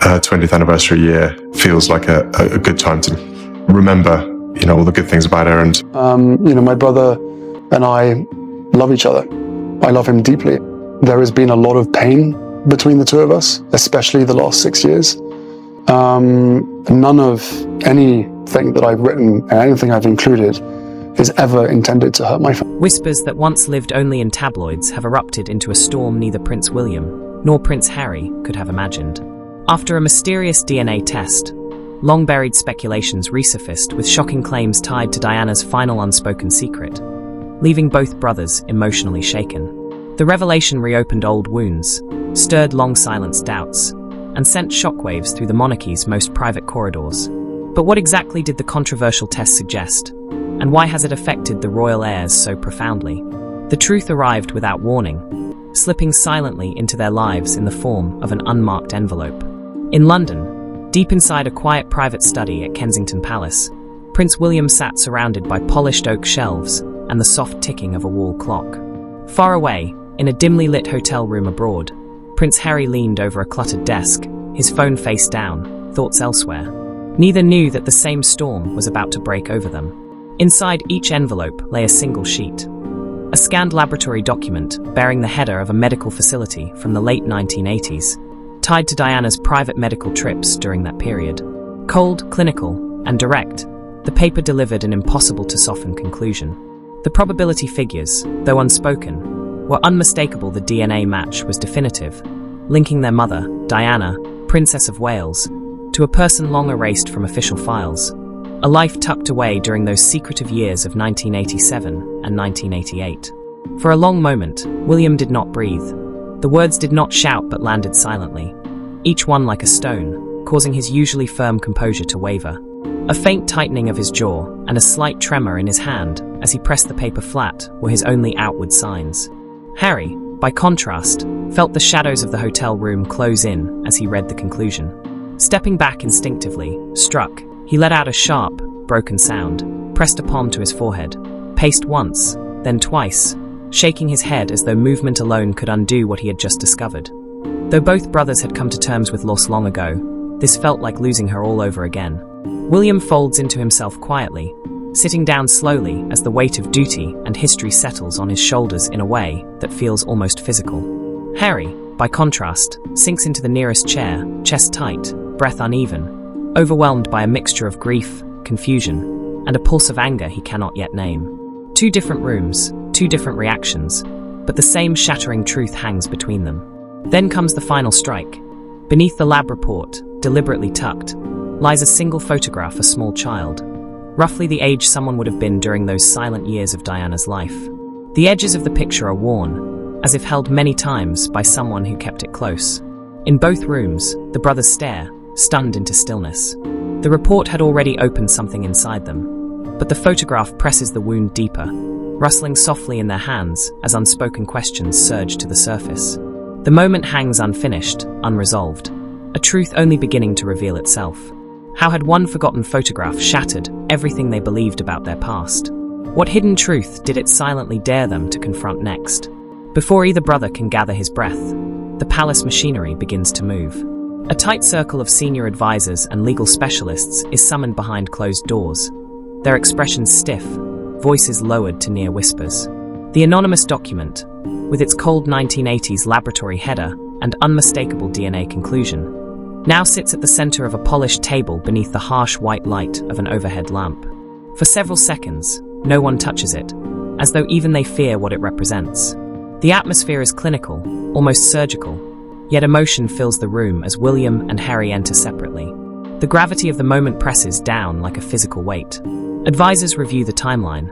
20th anniversary year feels like a good time to remember, all the good things about her. And my brother and I love each other. I love him deeply. There has been a lot of pain between the two of us, especially the last 6 years. None of anything that I've written and anything I've included is ever intended to hurt my family. Whispers that once lived only in tabloids have erupted into a storm neither Prince William nor Prince Harry could have imagined. After a mysterious DNA test, long-buried speculations resurfaced with shocking claims tied to Diana's final unspoken secret, leaving both brothers emotionally shaken. The revelation reopened old wounds, stirred long-silenced doubts, and sent shockwaves through the monarchy's most private corridors. But what exactly did the controversial test suggest? And why has it affected the royal heirs so profoundly? The truth arrived without warning, slipping silently into their lives in the form of an unmarked envelope. In London, deep inside a quiet private study at Kensington Palace, Prince William sat surrounded by polished oak shelves and the soft ticking of a wall clock. Far away, in a dimly lit hotel room abroad, Prince Harry leaned over a cluttered desk, his phone face down, thoughts elsewhere. Neither knew that the same storm was about to break over them. Inside each envelope lay a single sheet, a scanned laboratory document bearing the header of a medical facility from the late 1980s, tied to Diana's private medical trips during that period. Cold, clinical, and direct, the paper delivered an impossible-to-soften conclusion. The probability figures, though unspoken, were unmistakable. The DNA match was definitive, linking their mother, Diana, Princess of Wales, to a person long erased from official files, a life tucked away during those secretive years of 1987 and 1988. For a long moment, William did not breathe. The words did not shout but landed silently, each one like a stone, causing his usually firm composure to waver. A faint tightening of his jaw and a slight tremor in his hand as he pressed the paper flat were his only outward signs. Harry, by contrast, felt the shadows of the hotel room close in as he read the conclusion. Stepping back instinctively, struck, he let out a sharp, broken sound, pressed upon to his forehead, paced once, then twice, shaking his head as though movement alone could undo what he had just discovered. Though both brothers had come to terms with loss long ago, this felt like losing her all over again. William folds into himself quietly, sitting down slowly as the weight of duty and history settles on his shoulders in a way that feels almost physical. Harry, by contrast, sinks into the nearest chair, chest tight, breath uneven, overwhelmed by a mixture of grief, confusion, and a pulse of anger he cannot yet name. Two different rooms, two different reactions, but the same shattering truth hangs between them. Then comes the final strike. Beneath the lab report, deliberately tucked, lies a single photograph of a small child, roughly the age someone would have been during those silent years of Diana's life. The edges of the picture are worn, as if held many times by someone who kept it close. In both rooms, the brothers stare, stunned into stillness. The report had already opened something inside them, but the photograph presses the wound deeper, rustling softly in their hands as unspoken questions surge to the surface. The moment hangs unfinished, unresolved, a truth only beginning to reveal itself. How had one forgotten photograph shattered everything they believed about their past? What hidden truth did it silently dare them to confront next? Before either brother can gather his breath, the palace machinery begins to move. A tight circle of senior advisors and legal specialists is summoned behind closed doors, their expressions stiff, voices lowered to near whispers. The anonymous document, with its cold 1980s laboratory header and unmistakable DNA conclusion, now sits at the center of a polished table beneath the harsh white light of an overhead lamp. For several seconds, no one touches it, as though even they fear what it represents. The atmosphere is clinical, almost surgical, yet emotion fills the room as William and Harry enter separately. The gravity of the moment presses down like a physical weight. Advisors review the timeline.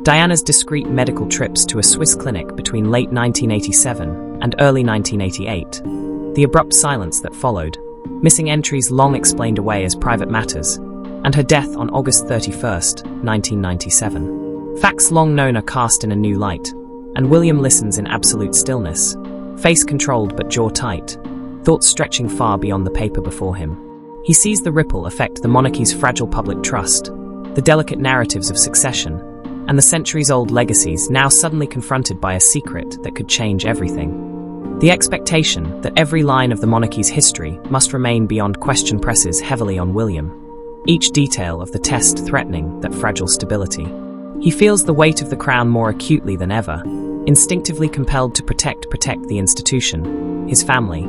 Diana's discreet medical trips to a Swiss clinic between late 1987 and early 1988. The abrupt silence that followed, missing entries long explained away as private matters, and her death on August 31st, 1997. Facts long known are cast in a new light, and William listens in absolute stillness, face controlled but jaw tight, thoughts stretching far beyond the paper before him. He sees the ripple affect the monarchy's fragile public trust, the delicate narratives of succession, and the centuries-old legacies now suddenly confronted by a secret that could change everything. The expectation that every line of the monarchy's history must remain beyond question presses heavily on William, each detail of the test threatening that fragile stability. He feels the weight of the crown more acutely than ever, instinctively compelled to protect the institution, his family,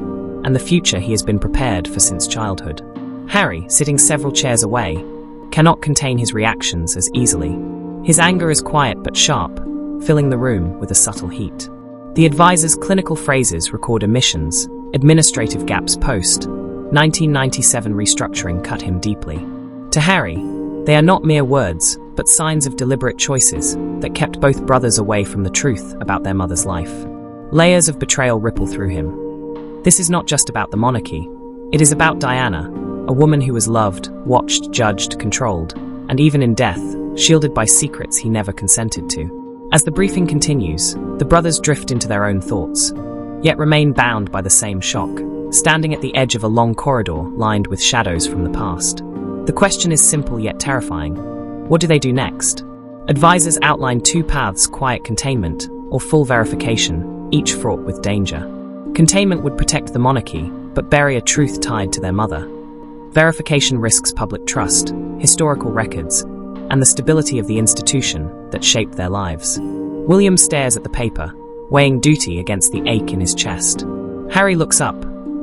and the future he has been prepared for since childhood. Harry, sitting several chairs away, cannot contain his reactions as easily. His anger is quiet but sharp, filling the room with a subtle heat. The advisor's clinical phrases record omissions, administrative gaps post 1997 restructuring cut him deeply. To Harry, they are not mere words, but signs of deliberate choices that kept both brothers away from the truth about their mother's life. Layers of betrayal ripple through him. This is not just about the monarchy. It is about Diana, a woman who was loved, watched, judged, controlled, and even in death, shielded by secrets he never consented to. As the briefing continues, the brothers drift into their own thoughts, yet remain bound by the same shock, standing at the edge of a long corridor lined with shadows from the past. The question is simple yet terrifying. What do they do next? Advisors outline two paths: quiet containment or full verification, each fraught with danger. Containment would protect the monarchy, but bury a truth tied to their mother. Verification risks public trust, historical records, and the stability of the institution that shaped their lives. William stares at the paper, weighing duty against the ache in his chest. Harry looks up,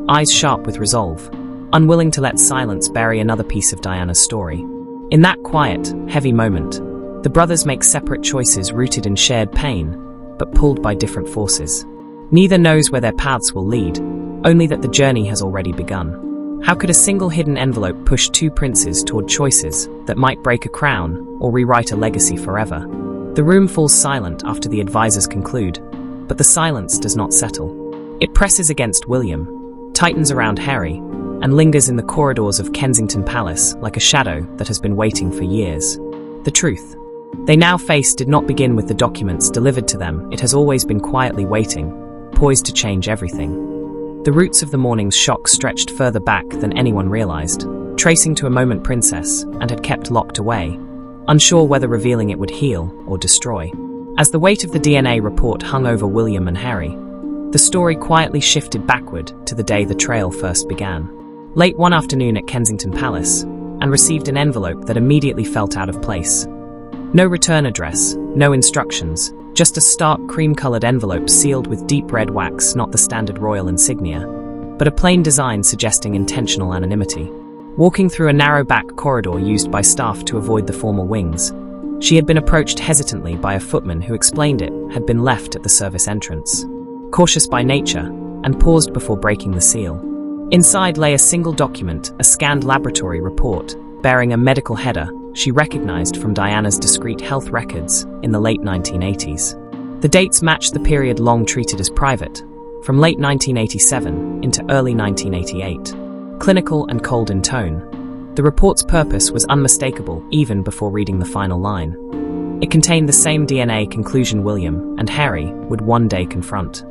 eyes sharp with resolve, unwilling to let silence bury another piece of Diana's story. In that quiet, heavy moment, the brothers make separate choices rooted in shared pain, but pulled by different forces. Neither knows where their paths will lead, only that the journey has already begun. How could a single hidden envelope push two princes toward choices that might break a crown or rewrite a legacy forever? The room falls silent after the advisors conclude, but the silence does not settle. It presses against William, tightens around Harry, and lingers in the corridors of Kensington Palace like a shadow that has been waiting for years. The truth they now face did not begin with the documents delivered to them. It has always been quietly waiting, poised to change everything. The roots of the morning's shock stretched further back than anyone realized, tracing to a moment Princess and had kept locked away, unsure whether revealing it would heal or destroy. As the weight of the DNA report hung over William and Harry, the story quietly shifted backward to the day the trail first began. Late one afternoon at Kensington Palace, and received an envelope that immediately felt out of place. No return address, no instructions, just a stark cream-colored envelope sealed with deep red wax, not the standard royal insignia, but a plain design suggesting intentional anonymity. Walking through a narrow back corridor used by staff to avoid the formal wings, she had been approached hesitantly by a footman who explained it had been left at the service entrance. Cautious by nature, and paused before breaking the seal. Inside lay a single document, a scanned laboratory report, bearing a medical header she recognized from Diana's discreet health records in the late 1980s. The dates matched the period long treated as private, from late 1987 into early 1988. Clinical and cold in tone, the report's purpose was unmistakable even before reading the final line. It contained the same DNA conclusion William and Harry would one day confront.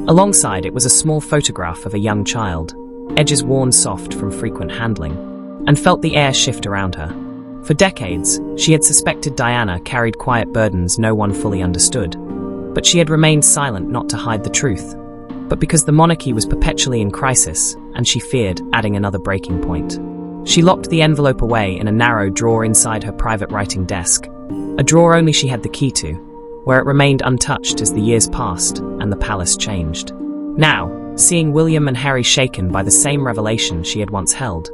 Alongside it was a small photograph of a young child, edges worn soft from frequent handling, and felt the air shift around her. For decades, she had suspected Diana carried quiet burdens no one fully understood, but she had remained silent not to hide the truth, but because the monarchy was perpetually in crisis, and she feared adding another breaking point. She locked the envelope away in a narrow drawer inside her private writing desk, a drawer only she had the key to, where it remained untouched as the years passed and the palace changed. Now, seeing William and Harry shaken by the same revelation she had once held,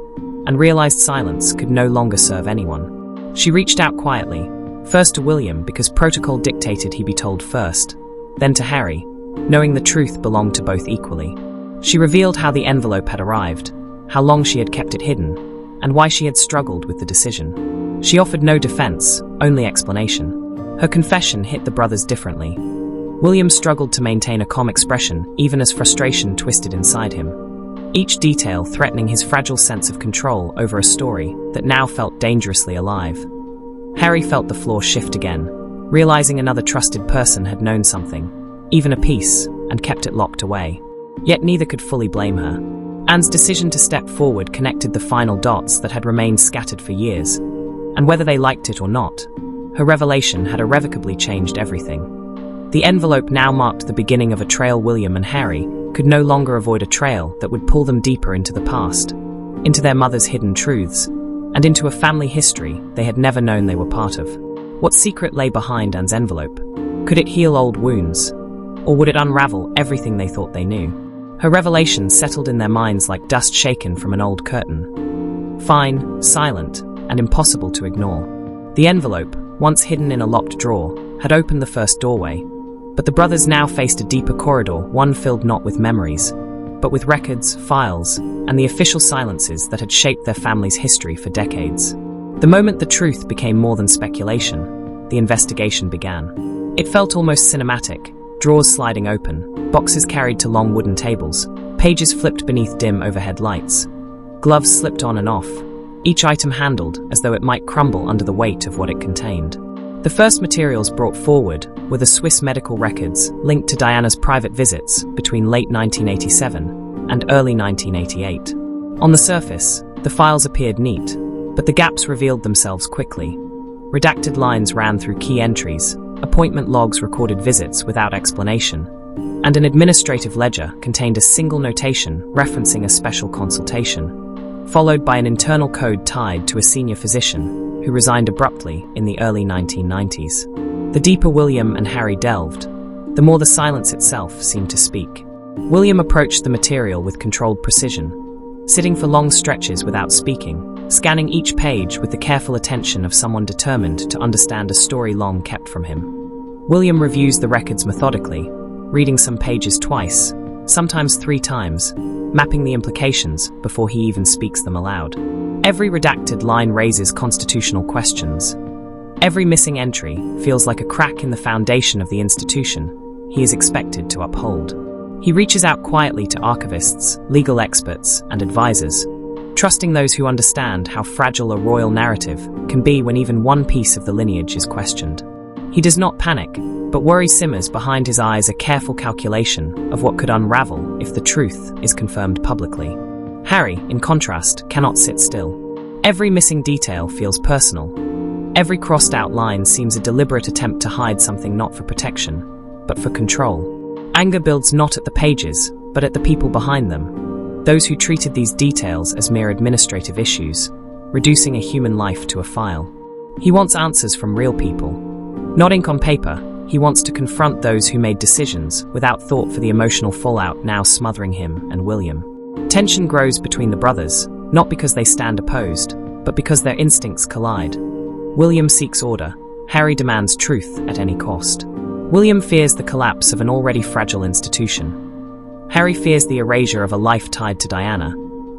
and realized silence could no longer serve anyone, she reached out quietly, first to William because protocol dictated he be told first, then to Harry, knowing the truth belonged to both equally. She revealed how the envelope had arrived, how long she had kept it hidden, and why she had struggled with the decision. She offered no defense, only explanation. Her confession hit the brothers differently. William struggled to maintain a calm expression, even as frustration twisted inside him, each detail threatening his fragile sense of control over a story that now felt dangerously alive. Harry felt the floor shift again, realizing another trusted person had known something, even a piece, and kept it locked away. Yet neither could fully blame her. Anne's decision to step forward connected the final dots that had remained scattered for years, and whether they liked it or not, her revelation had irrevocably changed everything. The envelope now marked the beginning of a trail William and Harry could no longer avoid a trail that would pull them deeper into the past, into their mother's hidden truths, and into a family history they had never known they were part of. What secret lay behind Anne's envelope? Could it heal old wounds? Or would it unravel everything they thought they knew? Her revelations settled in their minds like dust shaken from an old curtain. Fine, silent, and impossible to ignore. The envelope, once hidden in a locked drawer, had opened the first doorway, but the brothers now faced a deeper corridor, one filled not with memories, but with records, files, and the official silences that had shaped their family's history for decades. The moment the truth became more than speculation, the investigation began. It felt almost cinematic, drawers sliding open, boxes carried to long wooden tables, pages flipped beneath dim overhead lights, gloves slipped on and off, each item handled as though it might crumble under the weight of what it contained. The first materials brought forward were the Swiss medical records linked to Diana's private visits between late 1987 and early 1988. On the surface, the files appeared neat, but the gaps revealed themselves quickly. Redacted lines ran through key entries, appointment logs recorded visits without explanation, and an administrative ledger contained a single notation referencing a special consultation, followed by an internal code tied to a senior physician who resigned abruptly in the early 1990s. The deeper William and Harry delved, the more the silence itself seemed to speak. William approached the material with controlled precision, sitting for long stretches without speaking, scanning each page with the careful attention of someone determined to understand a story long kept from him. William reviews the records methodically, reading some pages twice, sometimes 3 times, mapping the implications before he even speaks them aloud. Every redacted line raises constitutional questions. Every missing entry feels like a crack in the foundation of the institution he is expected to uphold. He reaches out quietly to archivists, legal experts, and advisors, trusting those who understand how fragile a royal narrative can be when even one piece of the lineage is questioned. He does not panic, but worry simmers behind his eyes, a careful calculation of what could unravel if the truth is confirmed publicly. Harry, in contrast, cannot sit still. Every missing detail feels personal. Every crossed-out line seems a deliberate attempt to hide something not for protection, but for control. Anger builds not at the pages, but at the people behind them, those who treated these details as mere administrative issues, reducing a human life to a file. He wants answers from real people. Not ink on paper, he wants to confront those who made decisions without thought for the emotional fallout now smothering him and William. Tension grows between the brothers, not because they stand opposed, but because their instincts collide. William seeks order. Harry demands truth at any cost. William fears the collapse of an already fragile institution. Harry fears the erasure of a life tied to Diana,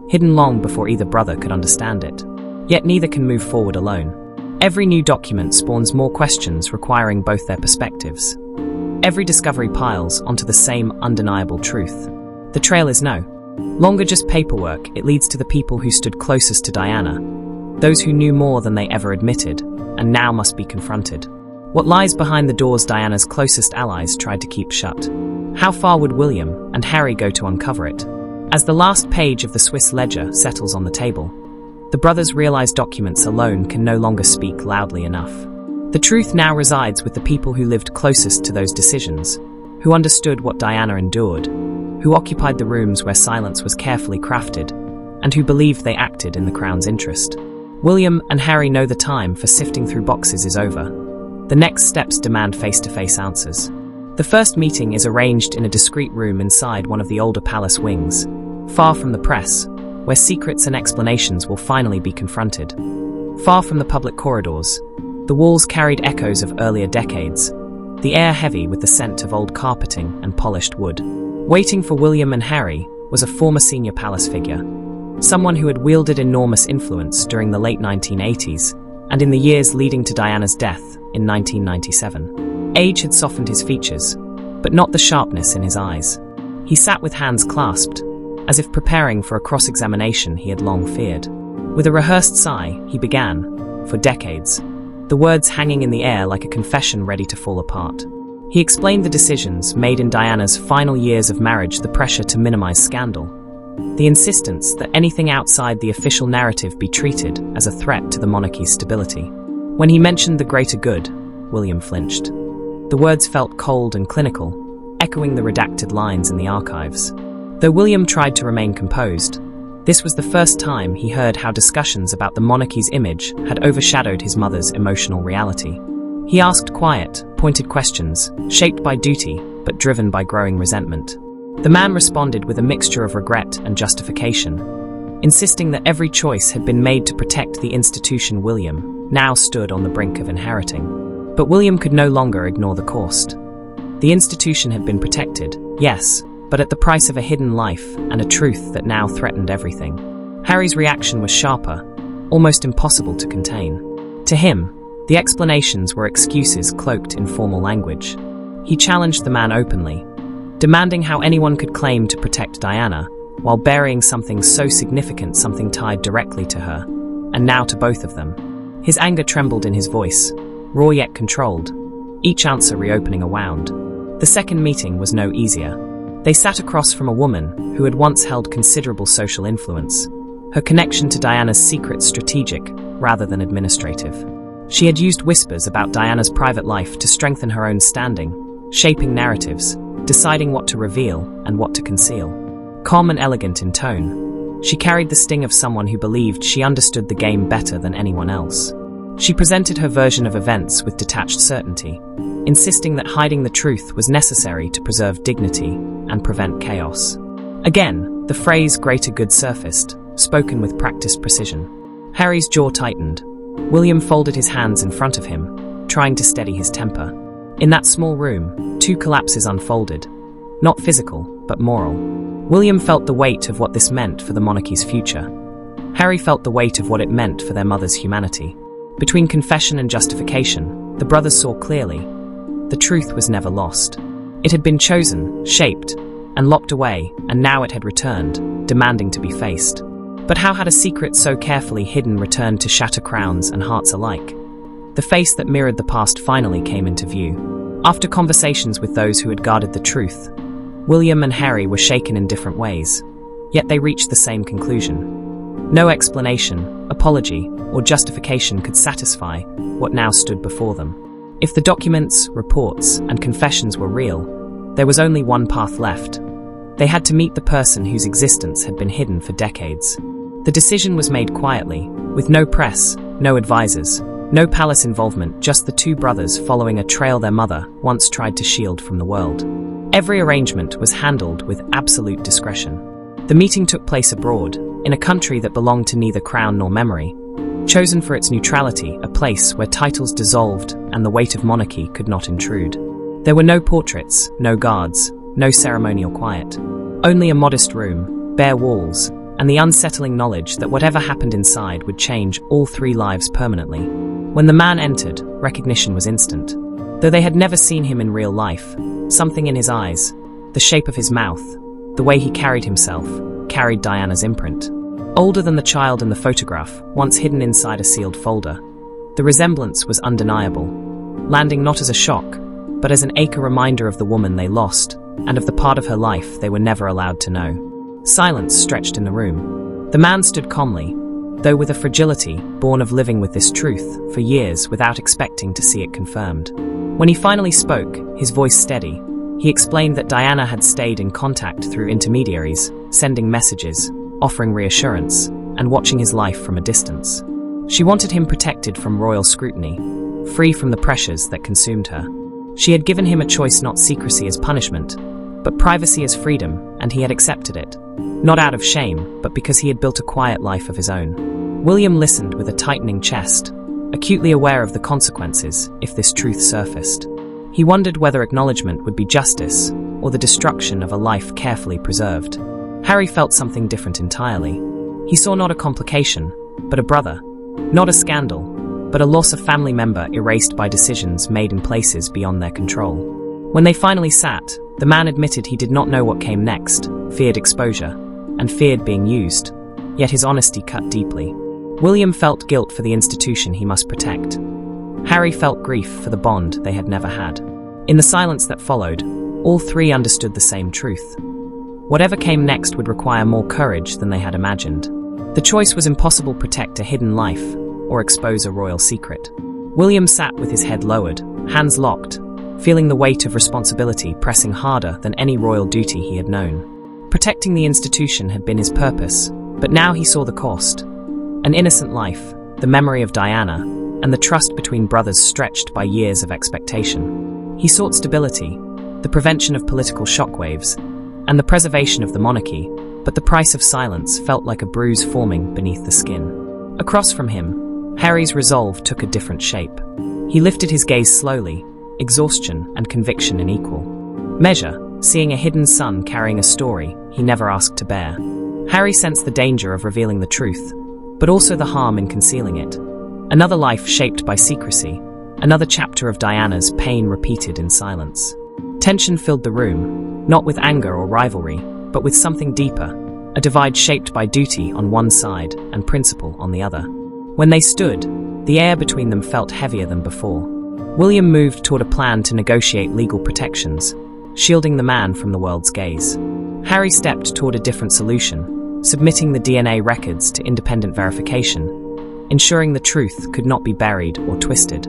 hidden long before either brother could understand it. Yet neither can move forward alone. Every new document spawns more questions requiring both their perspectives. Every discovery piles onto the same undeniable truth. The trail is no longer just paperwork, it leads to the people who stood closest to Diana, those who knew more than they ever admitted, and now must be confronted. What lies behind the doors Diana's closest allies tried to keep shut? How far would William and Harry go to uncover it? As the last page of the Swiss ledger settles on the table, the brothers realize documents alone can no longer speak loudly enough. The truth now resides with the people who lived closest to those decisions, who understood what Diana endured, who occupied the rooms where silence was carefully crafted, and who believed they acted in the Crown's interest. William and Harry know the time for sifting through boxes is over. The next steps demand face-to-face answers. The first meeting is arranged in a discreet room inside one of the older palace wings, far from the press, where secrets and explanations will finally be confronted. Far from the public corridors, the walls carried echoes of earlier decades, the air heavy with the scent of old carpeting and polished wood. Waiting for William and Harry was a former senior palace figure, someone who had wielded enormous influence during the late 1980s and in the years leading to Diana's death in 1997. Age had softened his features, but not the sharpness in his eyes. He sat with hands clasped, as if preparing for a cross-examination he had long feared. With a rehearsed sigh, he began, for decades, the words hanging in the air like a confession ready to fall apart. He explained the decisions made in Diana's final years of marriage, the pressure to minimize scandal, the insistence that anything outside the official narrative be treated as a threat to the monarchy's stability. When he mentioned the greater good, William flinched. The words felt cold and clinical, echoing the redacted lines in the archives. Though William tried to remain composed, this was the first time he heard how discussions about the monarchy's image had overshadowed his mother's emotional reality. He asked quiet, pointed questions, shaped by duty, but driven by growing resentment. The man responded with a mixture of regret and justification, insisting that every choice had been made to protect the institution William now stood on the brink of inheriting. But William could no longer ignore the cost. The institution had been protected, yes, but at the price of a hidden life and a truth that now threatened everything. Harry's reaction was sharper, almost impossible to contain. To him, the explanations were excuses cloaked in formal language. He challenged the man openly, demanding how anyone could claim to protect Diana while burying something so significant, something tied directly to her, and now to both of them. His anger trembled in his voice, raw yet controlled, each answer reopening a wound. The second meeting was no easier. They sat across from a woman who had once held considerable social influence, her connection to Diana's secret strategic rather than administrative. She had used whispers about Diana's private life to strengthen her own standing, shaping narratives, deciding what to reveal and what to conceal. Calm and elegant in tone, she carried the sting of someone who believed she understood the game better than anyone else. She presented her version of events with detached certainty, insisting that hiding the truth was necessary to preserve dignity and prevent chaos. Again, the phrase "greater good" surfaced, spoken with practiced precision. Harry's jaw tightened. William folded his hands in front of him, trying to steady his temper. In that small room, two collapses unfolded. Not physical, but moral. William felt the weight of what this meant for the monarchy's future. Harry felt the weight of what it meant for their mother's humanity. Between confession and justification, the brothers saw clearly. The truth was never lost. It had been chosen, shaped, and locked away, and now it had returned, demanding to be faced. But how had a secret so carefully hidden returned to shatter crowns and hearts alike? The face that mirrored the past finally came into view. After conversations with those who had guarded the truth, William and Harry were shaken in different ways, yet they reached the same conclusion. No explanation, apology, or justification could satisfy what now stood before them. If the documents, reports, and confessions were real, there was only one path left. They had to meet the person whose existence had been hidden for decades. The decision was made quietly, with no press, no advisors, no palace involvement, just the two brothers following a trail their mother once tried to shield from the world. Every arrangement was handled with absolute discretion. The meeting took place abroad, in a country that belonged to neither crown nor memory, chosen for its neutrality, a place where titles dissolved and the weight of monarchy could not intrude. There were no portraits, no guards, no ceremonial quiet. Only a modest room, bare walls, and the unsettling knowledge that whatever happened inside would change all three lives permanently. When the man entered, recognition was instant. Though they had never seen him in real life, something in his eyes, the shape of his mouth, the way he carried himself, carried Diana's imprint. Older than the child in the photograph, once hidden inside a sealed folder, the resemblance was undeniable, landing not as a shock, but as an aching reminder of the woman they lost, and of the part of her life they were never allowed to know. Silence stretched in the room. The man stood calmly, though with a fragility born of living with this truth for years without expecting to see it confirmed. When he finally spoke, his voice steady, he explained that Diana had stayed in contact through intermediaries, sending messages, offering reassurance, and watching his life from a distance. She wanted him protected from royal scrutiny, free from the pressures that consumed her. She had given him a choice, not secrecy as punishment, but privacy as freedom, and he had accepted it. Not out of shame, but because he had built a quiet life of his own. William listened with a tightening chest, acutely aware of the consequences if this truth surfaced. He wondered whether acknowledgement would be justice, or the destruction of a life carefully preserved. Harry felt something different entirely. He saw not a complication, but a brother. Not a scandal, but a loss of family member erased by decisions made in places beyond their control. When they finally sat, the man admitted he did not know what came next, feared exposure, and feared being used, yet his honesty cut deeply. William felt guilt for the institution he must protect. Harry felt grief for the bond they had never had. In the silence that followed, all three understood the same truth. Whatever came next would require more courage than they had imagined. The choice was impossible: protect a hidden life, or expose a royal secret. William sat with his head lowered, hands locked, feeling the weight of responsibility pressing harder than any royal duty he had known. Protecting the institution had been his purpose, but now he saw the cost. An innocent life, the memory of Diana, and the trust between brothers stretched by years of expectation. He sought stability, the prevention of political shockwaves, and the preservation of the monarchy, but the price of silence felt like a bruise forming beneath the skin. Across from him, Harry's resolve took a different shape. He lifted his gaze slowly, exhaustion and conviction in equal measure, seeing a hidden son carrying a story he never asked to bear. Harry sensed the danger of revealing the truth, but also the harm in concealing it. Another life shaped by secrecy, another chapter of Diana's pain repeated in silence. Tension filled the room, not with anger or rivalry, but with something deeper, a divide shaped by duty on one side and principle on the other. When they stood, the air between them felt heavier than before. William moved toward a plan to negotiate legal protections, shielding the man from the world's gaze. Harry stepped toward a different solution, submitting the DNA records to independent verification, ensuring the truth could not be buried or twisted.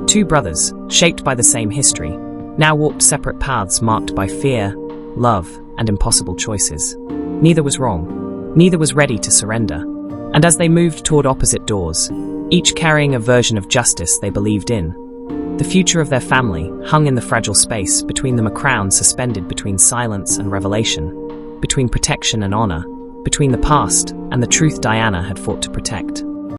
Two brothers, shaped by the same history, now walked separate paths marked by fear, love, and impossible choices. Neither was wrong. Neither was ready to surrender. And as they moved toward opposite doors, each carrying a version of justice they believed in, the future of their family hung in the fragile space between them, a crown suspended between silence and revelation, between protection and honor, between the past and the truth Diana had fought to protect.